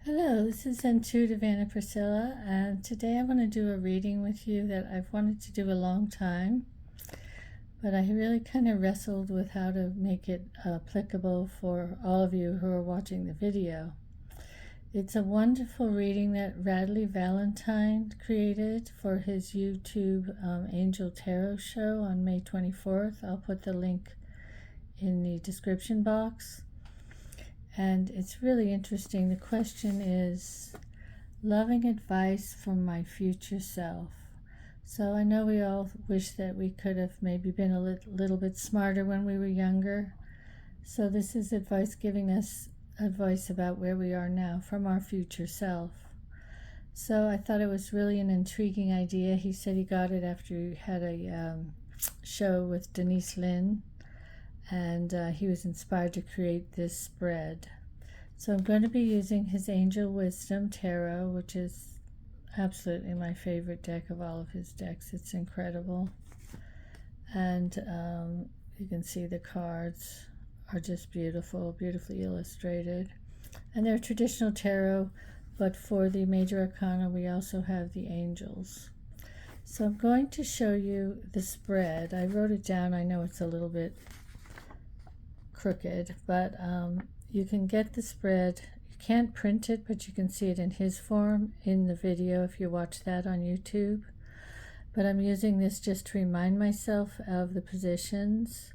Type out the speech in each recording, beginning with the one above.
Hello, this is Intuitive Anna Priscilla, and today I want to do a reading with you that I've wanted to do a long time, but I really kind of wrestled with how to make it applicable for all of you who are watching the video. It's a wonderful reading that Radleigh Valentine created for his YouTube Angel Tarot show on May 24th. I'll put the link in the description box. And it's really interesting. The question is, loving advice from my future self. So I know we all wish that we could have maybe been a little bit smarter when we were younger. So this is advice giving us advice about where we are now from our future self. So I thought it was really an intriguing idea. He said he got it after he had a show with Denise Lynn, and he was inspired to create this spread. So I'm going to be using his Angel Wisdom Tarot, which is absolutely my favorite deck of all of his decks. It's incredible. And you can see the cards are just beautiful, beautifully illustrated. And they're traditional tarot, but for the major arcana we also have the angels. So I'm going to show you the spread. I wrote it down. I know it's a little bit crooked, but you can get the spread. You can't print it, but you can see it in his form in the video if you watch that on YouTube. But I'm using this just to remind myself of the positions.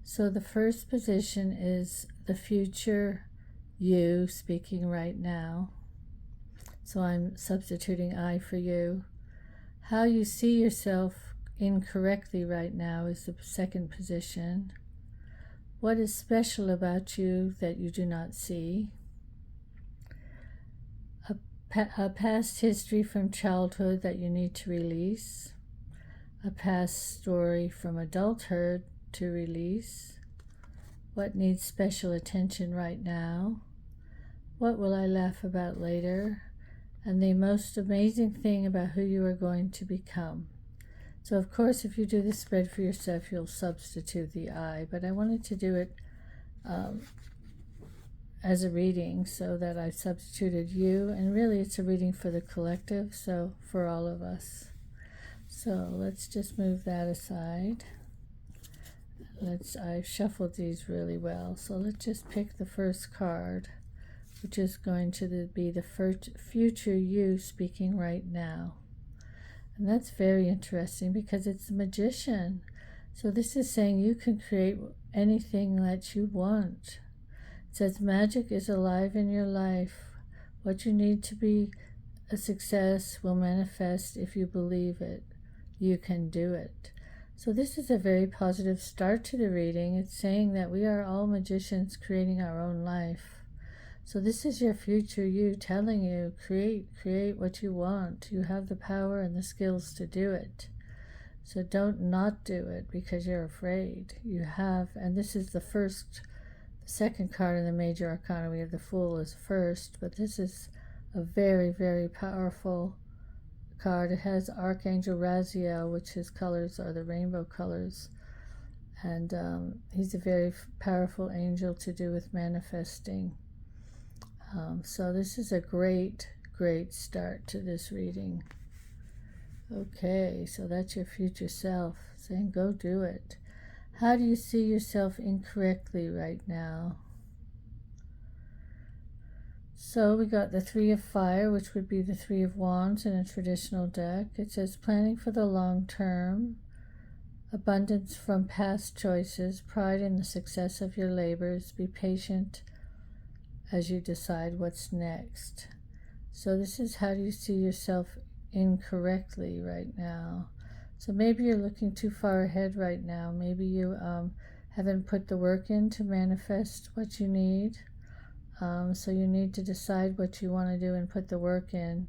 So the first position is the future you speaking right now. So I'm substituting I for you. How you see yourself incorrectly right now is the second position. What is special about you that you do not see? A past history from childhood that you need to release. A past story from adulthood to release. What needs special attention right now? What will I laugh about later? And the most amazing thing about who you are going to become. So of course, if you do the spread for yourself, you'll substitute the I, but I wanted to do it as a reading so that I substituted you, and really it's a reading for the collective, so for all of us. So let's just move that aside. I've shuffled these really well, so let's just pick the first card, which is going to be the future you speaking right now. And that's very interesting because it's the Magician. So this is saying you can create anything that you want. It says magic is alive in your life. What you need to be a success will manifest if you believe it. You can do it. So this is a very positive start to the reading. It's saying that we are all magicians creating our own life. So this is your future you telling you, create what you want. You have the power and the skills to do it. So don't not do it because you're afraid. You have, and this is the second card in the major arcana. We have the Fool as first, but this is a very, very powerful card. It has Archangel Raziel, which his colors are the rainbow colors. And he's a very powerful angel to do with manifesting. So this is a great start to this reading. Okay, so that's your future self saying go do it. How do you see yourself incorrectly right now? So we got the Three of Fire, which would be the Three of Wands in a traditional deck. It says planning for the long term, abundance from past choices, pride in the success of your labors, be patient as you decide what's next. So this is how do you see yourself incorrectly right now. So maybe you're looking too far ahead right now. Maybe you haven't put the work in to manifest what you need. So you need to decide what you want to do and put the work in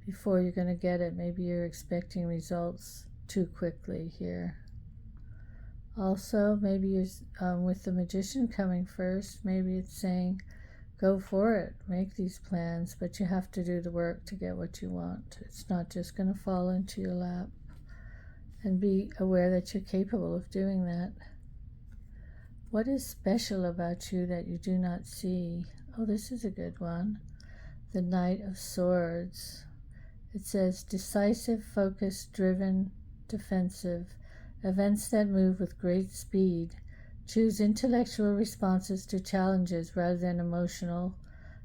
before you're going to get it. Maybe you're expecting results too quickly here. Also, maybe you're with the Magician coming first, maybe it's saying go for it, make these plans, but you have to do the work to get what you want. It's not just going to fall into your lap. And be aware that you're capable of doing that. What is special about you that you do not see? Oh, this is a good one. the Knight of Swords. It says decisive, focused, driven, defensive, events that move with great speed. Choose intellectual responses to challenges rather than emotional,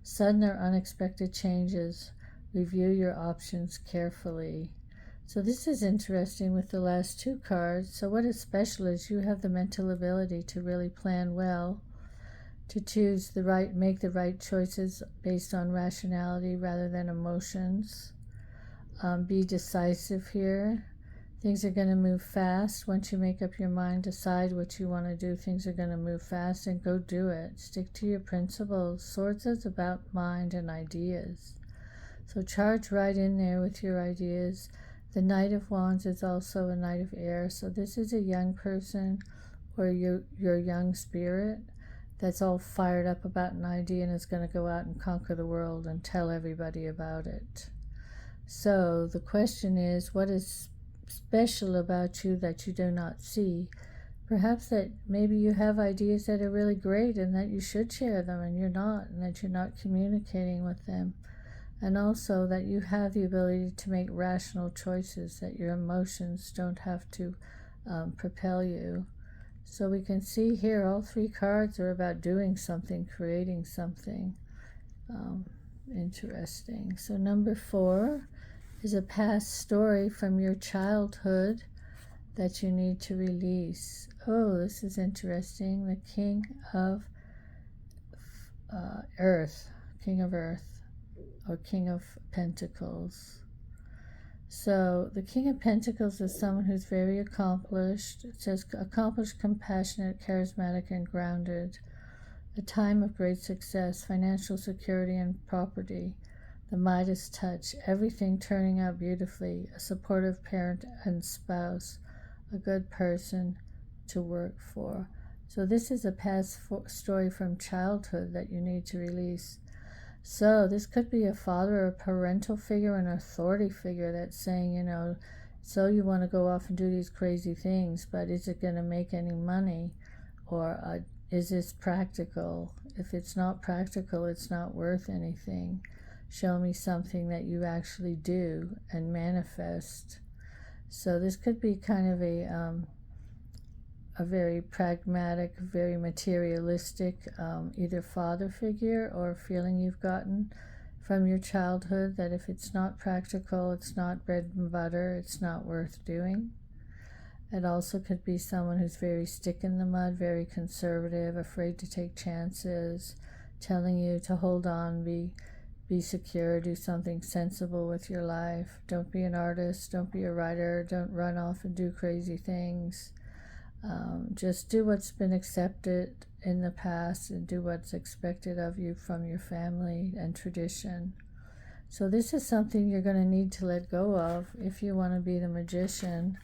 sudden or unexpected changes. Review your options carefully. So this is interesting with the last two cards. So what is special is you have the mental ability to really plan well, to make the right choices based on rationality rather than emotions. Be decisive here. Things are going to move fast. Once you make up your mind, decide what you want to do, things are going to move fast, and go do it. Stick to your principles. Swords is about mind and ideas. So charge right in there with your ideas. The Knight of Wands is also a Knight of Air. So this is a young person or your young spirit that's all fired up about an idea and is going to go out and conquer the world and tell everybody about it. So the question is, what is special about you that you do not see? Perhaps that maybe you have ideas that are really great and that you should share them and you're not, and that you're not communicating with them. And also that you have the ability to make rational choices, that your emotions don't have to propel you. So we can see here all three cards are about doing something, creating something. Interesting. So number 4 is a past story from your childhood that you need to release. Oh, this is interesting. The King of Earth, or King of Pentacles. So the King of Pentacles is someone who's very accomplished. It says accomplished, compassionate, charismatic, and grounded. A time of great success, financial security and property. The Midas touch, everything turning out beautifully. A supportive parent and spouse. A good person to work for. So this is a past story from childhood that you need to release. So this could be a father or a parental figure, an authority figure that's saying, so you want to go off and do these crazy things, but is it going to make any money? Or is this practical? If it's not practical, it's not worth anything. Show me something that you actually do and manifest. So this could be kind of a very pragmatic, very materialistic, either father figure or feeling you've gotten from your childhood that if it's not practical, it's not bread and butter, it's not worth doing. It also could be someone who's very stick in the mud, very conservative, afraid to take chances, telling you to hold on, be secure, do something sensible with your life. Don't be an artist, don't be a writer, don't run off and do crazy things. Just do what's been accepted in the past and do what's expected of you from your family and tradition. So this is something you're going to need to let go of if you want to be the magician.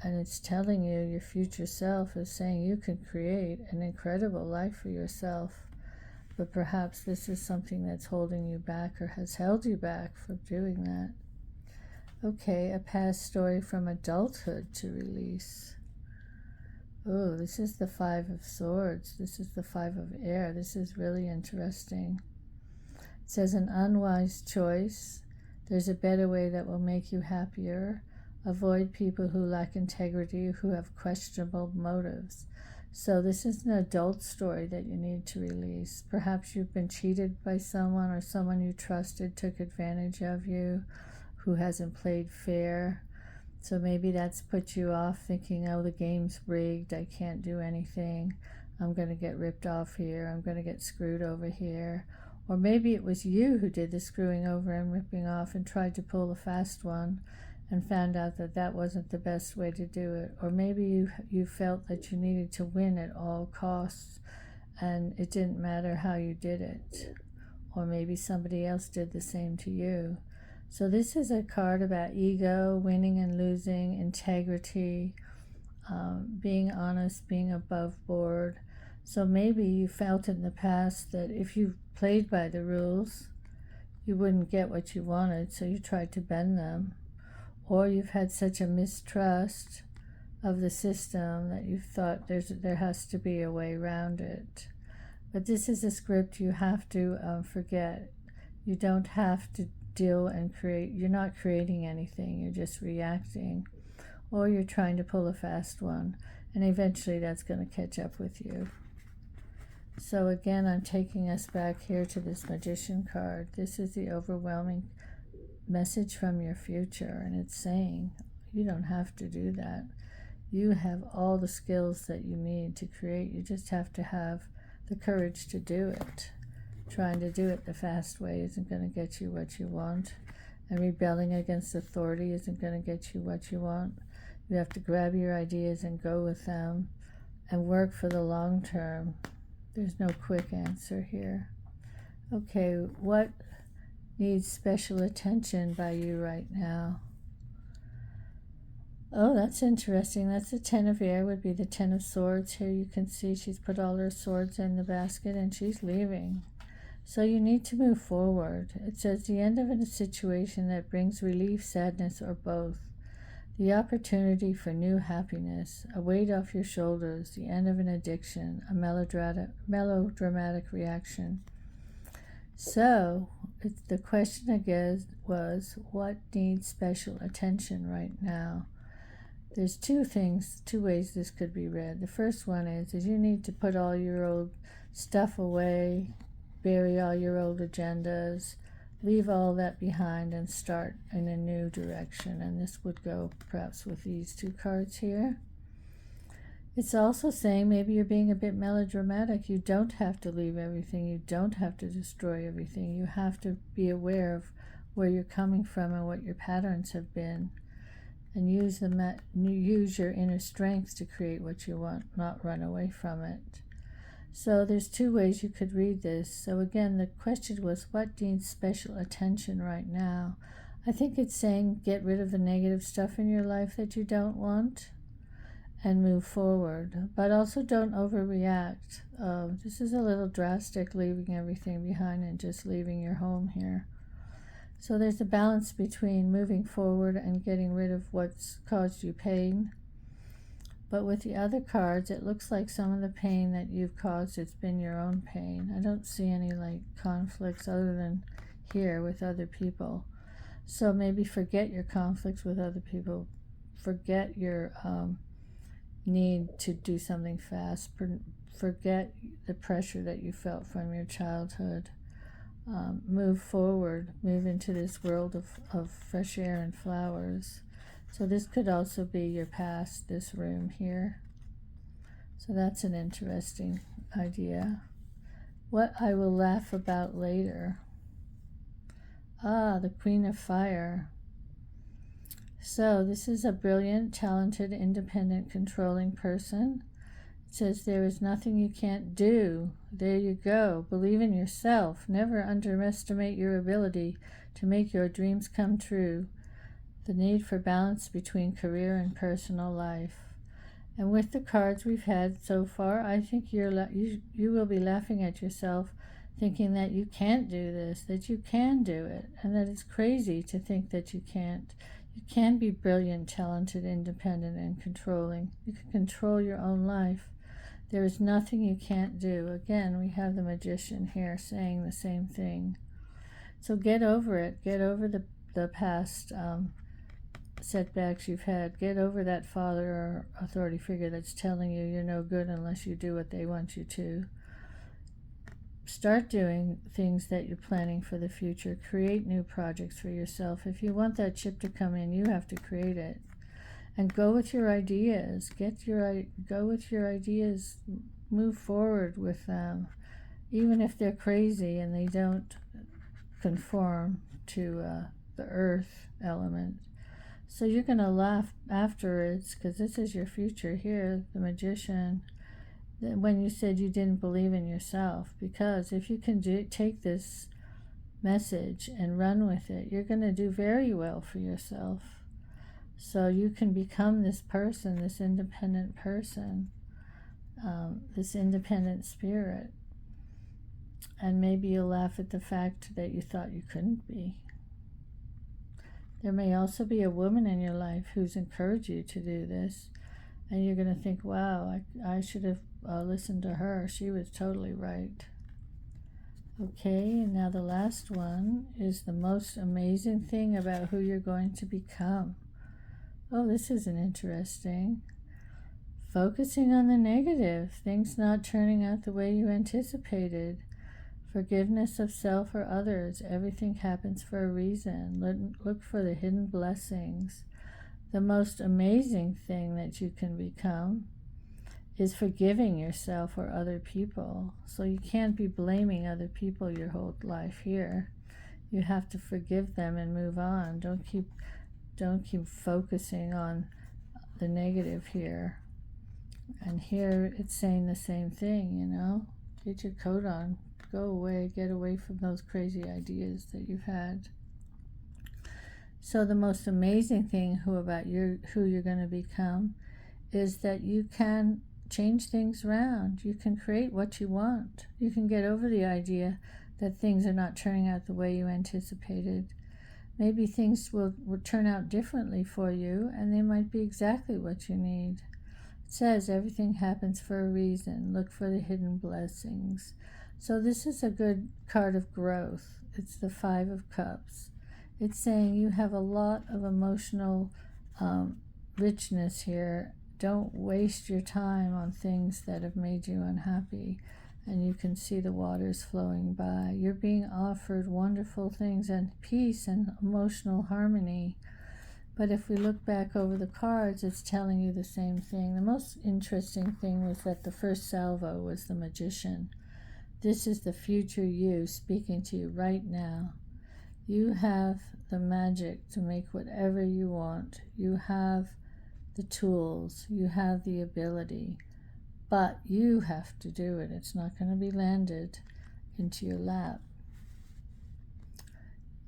And it's telling you, your future self is saying you can create an incredible life for yourself. But perhaps this is something that's holding you back or has held you back from doing that. Okay, a past story from adulthood to release. Oh, this is the 5 of Swords. This is the 5 of Air. This is really interesting. It says an unwise choice. There's a better way that will make you happier. Avoid people who lack integrity, who have questionable motives. So this is an adult story that you need to release. Perhaps you've been cheated by someone, or someone you trusted took advantage of you, who hasn't played fair. So maybe that's put you off thinking, oh, the game's rigged, I can't do anything, I'm going to get ripped off here, I'm going to get screwed over here. Or maybe it was you who did the screwing over and ripping off and tried to pull a fast one and found out that that wasn't the best way to do it. Or maybe you felt that you needed to win at all costs and it didn't matter how you did it. Or maybe somebody else did the same to you. So this is a card about ego, winning and losing, integrity, being honest, being above board. So maybe you felt in the past that if you played by the rules, you wouldn't get what you wanted, so you tried to bend them. Or you've had such a mistrust of the system that you thought there has to be a way around it. But this is a script you have to forget. You don't have to deal and create. You're not creating anything. You're just reacting. Or you're trying to pull a fast one. And eventually that's going to catch up with you. So again, I'm taking us back here to this Magician card. This is the overwhelming message from your future. And it's saying, you don't have to do that. You have all the skills that you need to create. You just have to have the courage to do it. Trying to do it the fast way isn't going to get you what you want. And rebelling against authority isn't going to get you what you want. You have to grab your ideas and go with them and work for the long term. There's no quick answer here. Okay, what needs special attention by you right now? Oh, that's interesting. That's the 10 of air, would be the 10 of swords. Here you can see she's put all her swords in the basket and she's leaving. So you need to move forward. It says the end of a situation that brings relief, sadness, or both. The opportunity for new happiness, a weight off your shoulders, the end of an addiction, a melodramatic reaction. So the question again was, what needs special attention right now? There's two ways this could be read. The first one is you need to put all your old stuff away, bury all your old agendas, leave all that behind and start in a new direction. And this would go perhaps with these two cards here. It's also saying maybe you're being a bit melodramatic. You don't have to leave everything. You don't have to destroy everything. You have to be aware of where you're coming from and what your patterns have been. And use your inner strength to create what you want, not run away from it. So there's two ways you could read this. So again, the question was, what needs special attention right now? I think it's saying get rid of the negative stuff in your life that you don't want and move forward. But also don't overreact. This is a little drastic, leaving everything behind and just leaving your home here. So there's a balance between moving forward and getting rid of what's caused you pain. But with the other cards, it looks like some of the pain that you've caused, it's been your own pain. I don't see any conflicts other than here with other people. So maybe forget your conflicts with other people. Forget your need to do something fast. Forget the pressure that you felt from your childhood. Move forward. Move into this world of fresh air and flowers. So this could also be your past, this room here. So that's an interesting idea. What I will laugh about later. The Queen of Fire. So this is a brilliant, talented, independent, controlling person. It says there is nothing you can't do. There you go. Believe in yourself. Never underestimate your ability to make your dreams come true. The need for balance between career and personal life. And with the cards we've had so far, I think you will be laughing at yourself, thinking that you can't do this, that you can do it, and that it's crazy to think that you can't. You can be brilliant, talented, independent, and controlling. You can control your own life. There is nothing you can't do. Again, we have the Magician here saying the same thing. So get over it. Get over the past setbacks you've had. Get over that father or authority figure that's telling you you're no good unless you do what they want you to. Start doing things that you're planning for the future. Create new projects for yourself. If you want that chip to come in, you have to create it. And go with your ideas. Go with your ideas. Move forward with them. Even if they're crazy and they don't conform to the earth element. So you're going to laugh afterwards, because this is your future here, the Magician, when you said you didn't believe in yourself. Because if you can take this message and run with it, you're going to do very well for yourself. So you can become this person, this independent person, this independent spirit. And maybe you'll laugh at the fact that you thought you couldn't be. There may also be a woman in your life who's encouraged you to do this, and you're going to think, wow, I should have listened to her. She was totally right. Okay, and now the last one is the most amazing thing about who you're going to become. Oh, this isn't interesting. Focusing on the negative, things not turning out the way you anticipated. Forgiveness of self or others, everything happens for a reason. Look for the hidden blessings. The most amazing thing that you can become is forgiving yourself or other people. So you can't be blaming other people your whole life here. You have to forgive them and move on. Don't keep focusing on the negative here. And here it's saying the same thing, Get your coat on. Go away. Get away from those crazy ideas that you've had. So the most amazing thing about who you're going to become is that you can change things around. You can create what you want. You can get over the idea that things are not turning out the way you anticipated. Maybe things will turn out differently for you, and they might be exactly what you need. It says everything happens for a reason. Look for the hidden blessings. So this is a good card of growth. It's the 5 of Cups. It's saying you have a lot of emotional richness here. Don't waste your time on things that have made you unhappy. And you can see the waters flowing by. You're being offered wonderful things and peace and emotional harmony. But if we look back over the cards, it's telling you the same thing. The most interesting thing was that the first salvo was the Magician. This is the future you speaking to you right now. You have the magic to make whatever you want. You have the tools. You have the ability. But you have to do it. It's not going to be landed into your lap.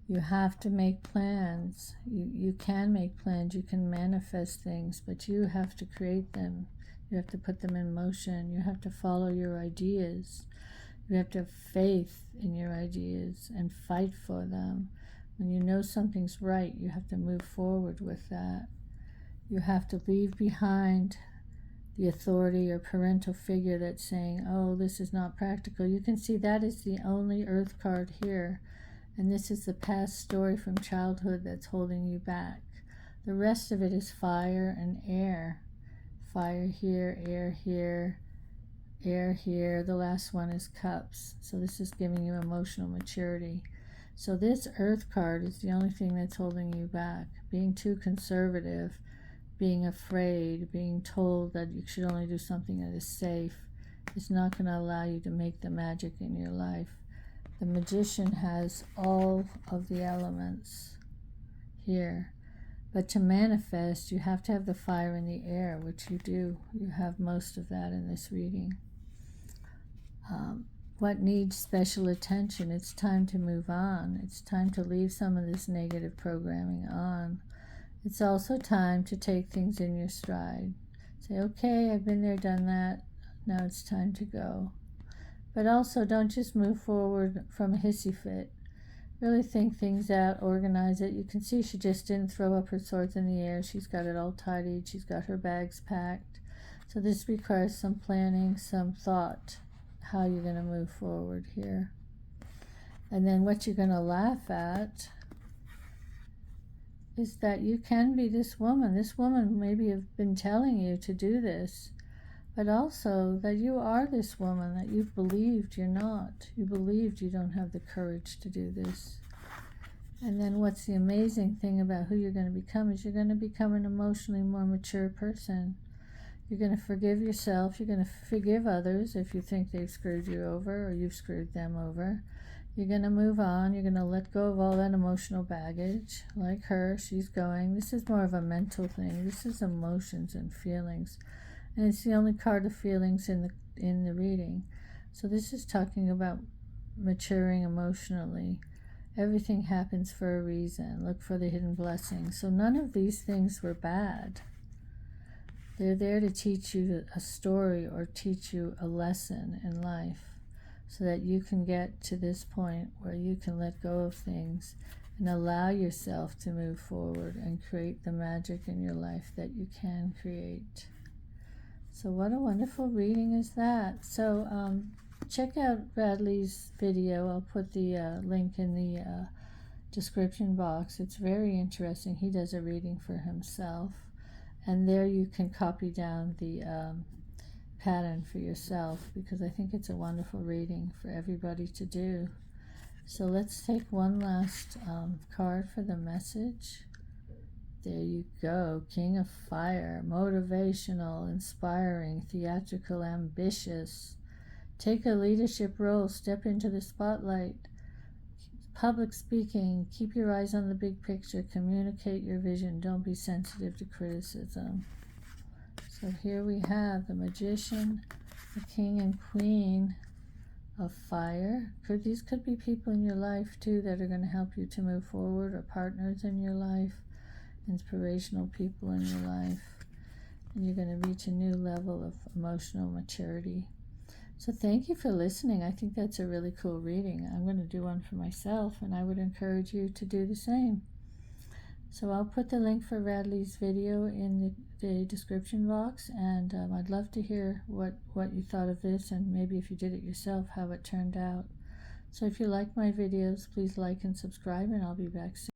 You have to make plans. You can make plans. You can manifest things, but you have to create them. You have to put them in motion. You have to follow your ideas. You have to have faith in your ideas and fight for them. When you know something's right, you have to move forward with that. You have to leave behind the authority or parental figure that's saying, oh, this is not practical. You can see that is the only earth card here. And this is the past story from childhood that's holding you back. The rest of it is fire and air. Fire here, air here, air here. The last one is cups. So this is giving you emotional maturity. So this earth card is the only thing that's holding you back. Being too conservative, being afraid, being told that you should only do something that is safe is not going to allow you to make the magic in your life. The Magician has all of the elements here. But to manifest, you have to have the fire in the air, which you do. You have most of that in this reading. What needs special attention? It's time to move on. It's time to leave some of this negative programming on. It's also time to take things in your stride. Say, okay, I've been there, done that. Now it's time to go. But also don't just move forward from a hissy fit. Really think things out, organize it. You can see she just didn't throw up her swords in the air. She's got it all tidied. She's got her bags packed. So this requires some planning, some thought, how you're going to move forward here. And then what you're going to laugh at is that you can be this woman. This woman maybe have been telling you to do this, but also that you are this woman that you've believed you're not. You believed you don't have the courage to do this. And then what's the amazing thing about who you're going to become is you're going to become an emotionally more mature person. You're going to forgive yourself. You're going to forgive others if you think they've screwed you over or you've screwed them over. You're going to move on. You're going to let go of all that emotional baggage. Like her, she's going. This is more of a mental thing. This is emotions and feelings. And it's the only card of feelings in the reading. So this is talking about maturing emotionally. Everything happens for a reason. Look for the hidden blessings. So none of these things were bad. They're there to teach you a story or teach you a lesson in life so that you can get to this point where you can let go of things and allow yourself to move forward and create the magic in your life that you can create. So what a wonderful reading is that. So check out Radleigh's video. I'll put the link in the description box. It's very interesting. He does a reading for himself, and there you can copy down the pattern for yourself, because I think it's a wonderful reading for everybody to do. So let's take one last card for the message. There you go. King of Fire. Motivational, inspiring, theatrical, ambitious. Take a leadership role. Step into the spotlight. Public speaking. Keep your eyes on the big picture. Communicate your vision. Don't be sensitive to criticism. So here we have the Magician, the King and Queen of Fire. These could be people in your life too that are going to help you to move forward, or partners in your life, inspirational people in your life, and you're going to reach a new level of emotional maturity. So thank you for listening. I think that's a really cool reading. I'm going to do one for myself, and I would encourage you to do the same. So I'll put the link for Radleigh's video in the description box, and I'd love to hear what you thought of this, and maybe if you did it yourself, how it turned out. So if you like my videos, please like and subscribe, and I'll be back soon.